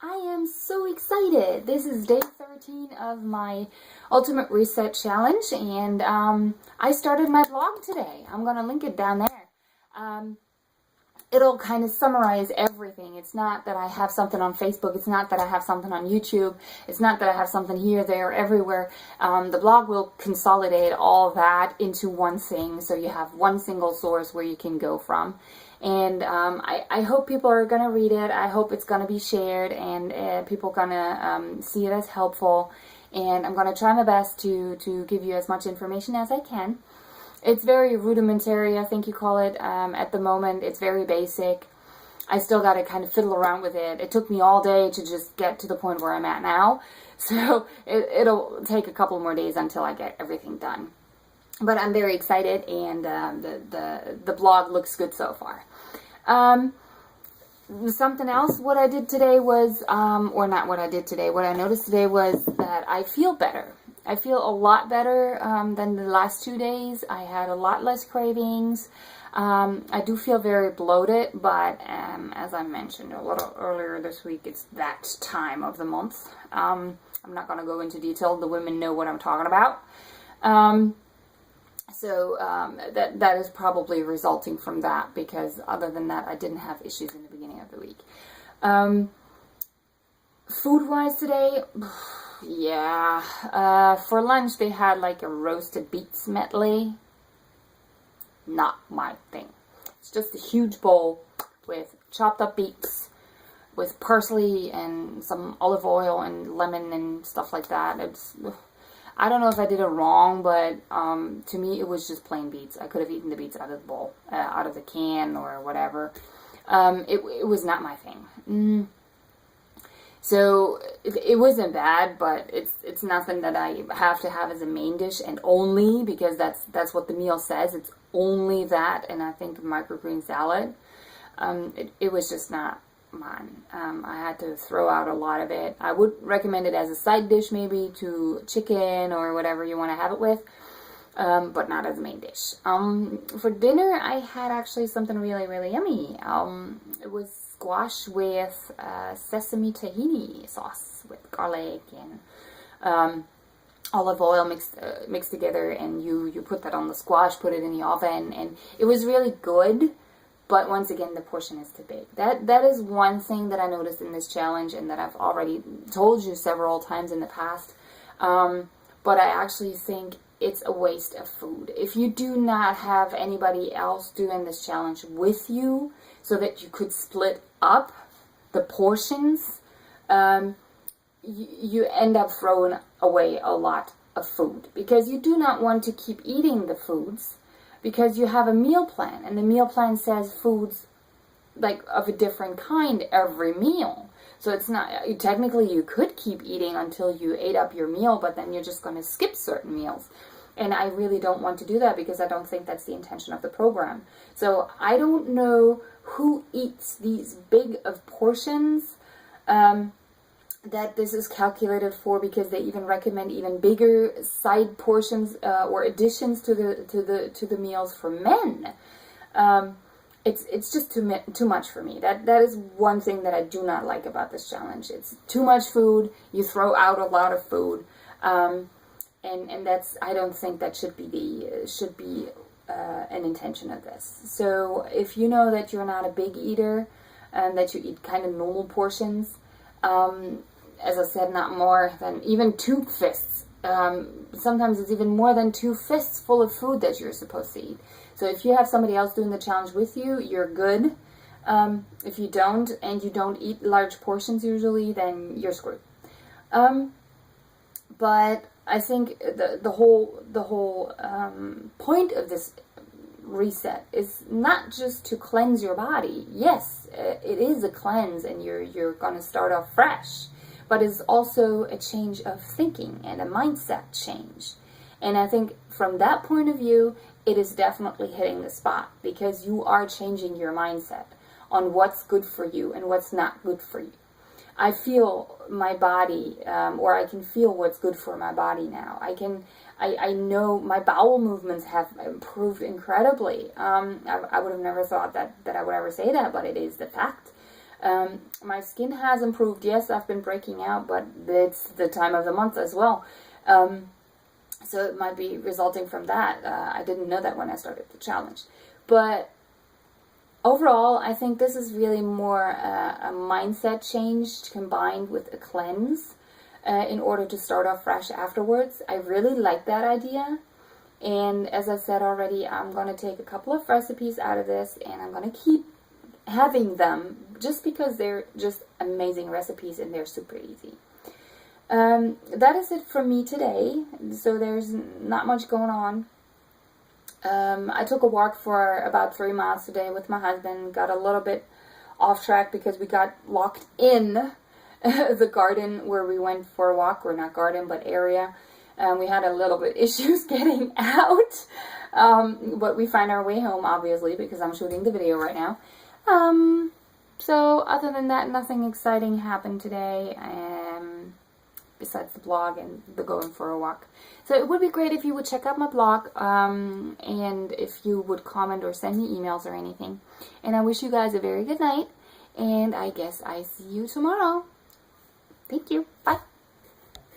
I am so excited. This is day 13 of my Ultimate Reset Challenge, and I started my blog today. I'm going to link it down there. It'll kind of summarize everything. It's not that I have something on Facebook. It's not that I have something on YouTube. It's not that I have something here, there, everywhere. The blog will consolidate all that into one thing, so you have one single source where you can go from. And I hope people are going to read it. I hope it's going to be shared, and people are going to see it as helpful. And I'm going to try my best to give you as much information as I can. It's very rudimentary, I think you call it, at the moment. It's very basic. I still got to kind of fiddle around with it. It took me all day to just get to the point where I'm at now. So it'll take a couple more days until I get everything done. But I'm very excited, and the blog looks good so far. Something else, what I did today was, or not what I did today, what I noticed today was that I feel better. I feel a lot better than the last 2 days. I had a lot less cravings. I do feel very bloated, but as I mentioned a little earlier this week, it's that time of the month. I'm not going to go into detail. The women know what I'm talking about. So that is probably resulting from that, because other than that, I didn't have issues in the beginning of the week. Food-wise today, yeah, for lunch they had like a roasted beets medley. Not my thing. It's just a huge bowl with chopped up beets, with parsley and some olive oil and lemon and stuff like that. I don't know if I did it wrong, but to me it was just plain beets. I could have eaten the beets out of the bowl, out of the can or whatever. It was not my thing. So it wasn't bad, but it's nothing that I have to have as a main dish, and only because that's what the meal says. It's only that, and I think the microgreen salad. It was just not mine. I had to throw out a lot of it. I would recommend it as a side dish, maybe to chicken or whatever you want to have it with, but not as a main dish. For dinner, I had actually something really, really yummy. It was squash with sesame tahini sauce with garlic and olive oil mixed together, and you put that on the squash, put it in the oven, and it was really good. But once again, the portion is too big. That is one thing that I noticed in this challenge, and that I've already told you several times in the past. But I actually think it's a waste of food. If you do not have anybody else doing this challenge with you, so that you could split up the portions, you end up throwing away a lot of food, because you do not want to keep eating the foods, because you have a meal plan, and the meal plan says foods like of a different kind every meal. So it's not, technically you could keep eating until you ate up your meal, but then you're just going to skip certain meals. And I really don't want to do that, because I don't think that's the intention of the program. So I don't know who eats these big of portions that this is calculated for, because they even recommend even bigger side portions or additions to the meals for men. It's just too much for me. That is one thing that I do not like about this challenge. It's too much food. You throw out a lot of food. And that's, I don't think that should be an intention of this. So if you know that you're not a big eater, and that you eat kind of normal portions, as I said, not more than even 2 fists. Sometimes it's even more than 2 fists full of food that you're supposed to eat. So if you have somebody else doing the challenge with you, you're good. If you don't, and you don't eat large portions usually, then you're screwed. But I think the whole point of this reset is not just to cleanse your body. Yes, it is a cleanse, and you're going to start off fresh, but it's also a change of thinking and a mindset change. And I think from that point of view, it is definitely hitting the spot, because you are changing your mindset on what's good for you and what's not good for you. I feel my body, or I can feel what's good for my body now. I know my bowel movements have improved incredibly. I would have never thought that I would ever say that, but it is the fact. My skin has improved. Yes, I've been breaking out, but it's the time of the month as well. So it might be resulting from that. I didn't know that when I started the challenge. But overall, I think this is really more a mindset change combined with a cleanse in order to start off fresh afterwards. I really like that idea. And as I said already, I'm going to take a couple of recipes out of this and I'm going to keep having them just because they're just amazing recipes and they're super easy. That is it from me today. So there's not much going on. I took a walk for about 3 miles today with my husband. Got a little bit off track because we got locked in the garden where we went for a walk. Or not garden, but area. We had a little bit issues getting out. But we find our way home, obviously, because I'm shooting the video right now. So other than that, nothing exciting happened today. Besides the blog and the going for a walk. So it would be great if you would check out my blog, and if you would comment or send me emails or anything. And I wish you guys a very good night, and I guess I see you tomorrow. Thank you. Bye.